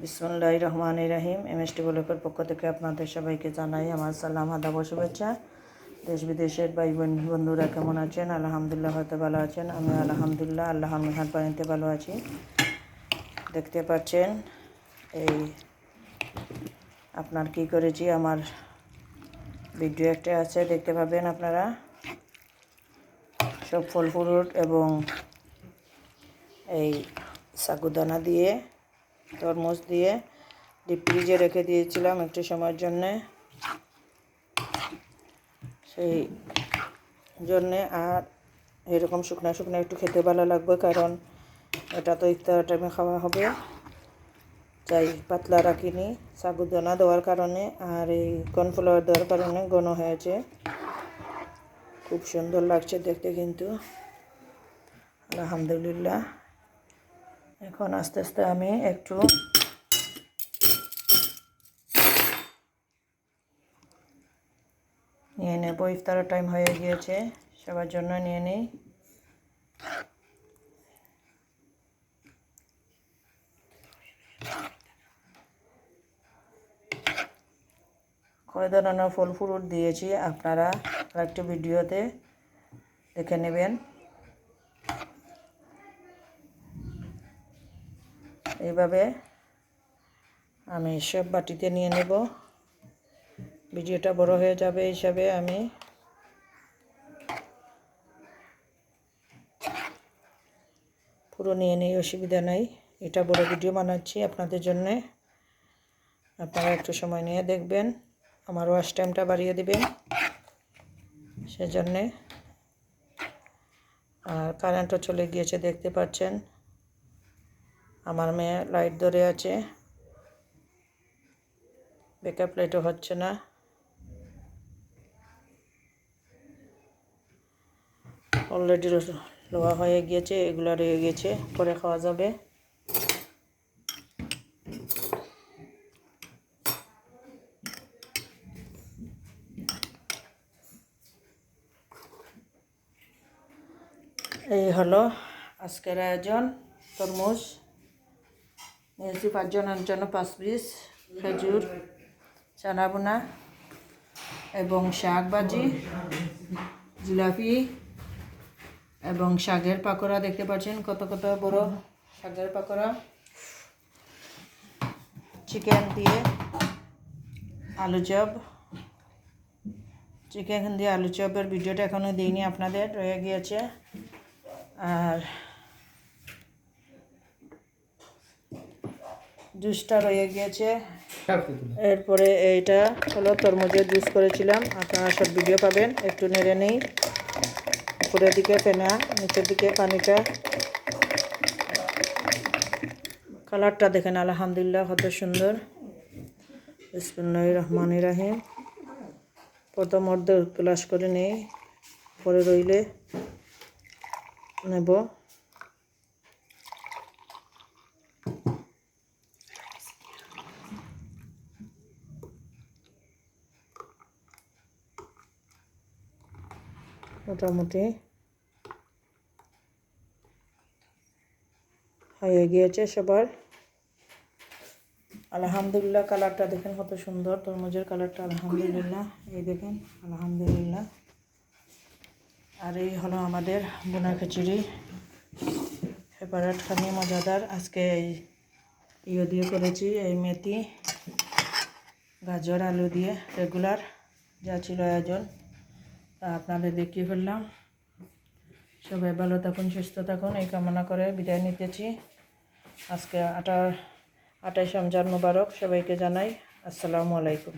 বিসমিল্লাহির রহমানির রহিম। এমএসটি ব্লকের পক্ষ থেকে আপনাদের সবাইকে জানাই আমার সালাম, আদাব ও শুভেচ্ছা। দেশ বিদেশের ভাই বন্ধুরা কেমন আছেন? আলহামদুলিল্লাহ হয়তো ভালো আছেন। আমি আলহামদুলিল্লাহ আল্লাহর মেহেরবানিতে ভালো আছি। দেখতে পাচ্ছেন এই আপনার কি করেছি, আমার ভিডিও একটা আছে, দেখতে পাবেন আপনারা। সব ফল ফ্রুট এবং এই সাগুদানা দিয়ে, তরমুজ দিয়ে ডিপ ফ্রিজে রেখে দিয়েছিলাম একটু সময়ের জন্যে। সেই জন্যে আর এরকম শুকনো শুকনো একটু খেতে ভালো লাগবে, কারণ এটা তো ইফতার টাইমে খাওয়া হবে। তাই পাতলা রাখিনি, সাগুদানা দেওয়ার কারণে আর এই কর্নফ্লাওয়ার দেওয়ার কারণে ঘন হয়েছে। খুব সুন্দর লাগছে দেখতে কিন্তু, আলহামদুলিল্লাহ। এখন আস্তে আস্তে আমি একটু নিয়ে নেব। ইফতারের টাইম হয়ে গিয়েছে, সবার জন্য নিয়ে নেই। কয় ধরনের ফল ফ্রুট দিয়েছি আপনারা আরেকটি ভিডিওতে দেখে নেবেন। এইভাবে আমি সব বাটিতে নিয়ে নেব। ভিডিওটা বড় হয়ে যাবে হিসাবে আমি পুরো নিয়ে নেই, অসুবিধা নাই। এটা বড় ভিডিও বানাচ্ছি আপনাদের জন্য, আপনারা একটু সময় নিয়ে দেখবেন, আমার ওয়াচ টাইমটা বাড়িয়ে দেবেন সেজন্যে। আর কারেন্টও চলে গিয়েছে, দেখতে পাচ্ছেন। আমার মেয়ে লাইট ধরে আছে, ব্যাকআপ লাইটও হচ্ছে না। অলরেডি লোয়া হয়ে গিয়েছে, এগুলো রয়ে গেছে, পরে খাওয়া যাবে। এই হলো আজকের আয়োজন। তরমুজ নিয়েছি 5 জনের জন্য 5 পিস, খেজুর, চানা বোনা এবং শাক ভাজি, জিলাপি এবং শাকের পাকোড়া। দেখতে পাচ্ছেন কত কত বড় শাকের পাকোড়া। চিকেন দিয়ে আলু চপ, চিকেন দিয়ে আলু চপের ভিডিওটা এখনও দিইনি আপনাদের, রয়ে গিয়েছে। আর জুসটা রয়ে গিয়েছে। এরপরে এইটা হলো তরমুজের জুস করেছিলাম, আপনারা সব ভিডিও পাবেন। একটু নেড়ে নেই, উপরের দিকে ফেনা, নিচের দিকে পানিটা। কালারটা দেখেন আলহামদুলিল্লাহ কত সুন্দর। বিসমিল্লাহির রহমানির রহিম। প্রথম অর্ধ গ্লাস করে নেই, পরে রইলে নেব। মোটামুটি হয়ে গিয়েছে সবার, আলহামদুলিল্লাহ। কালারটা দেখেন কত সুন্দর, তরমুজের কালারটা, আলহামদুলিল্লাহ। এই দেখেন, আলহামদুলিল্লাহ। আর এই হলো আমাদের বোনা খিচুড়ি, ফেভারেট খানি মজাদার। আজকে এই দিয়ে করেছি, এই মেথি, গাজর, আলু দিয়ে রেগুলার যা ছিল আয়োজন তা আপনাদের দেখিয়ে ফেললাম। সবাই ভালো থাকুন, সুস্থ থাকুন, এই কামনা করে বিদায় নিতেছি। আজকে 28 রমজান মুবারক সবাইকে জানাই। আসসালামু আলাইকুম।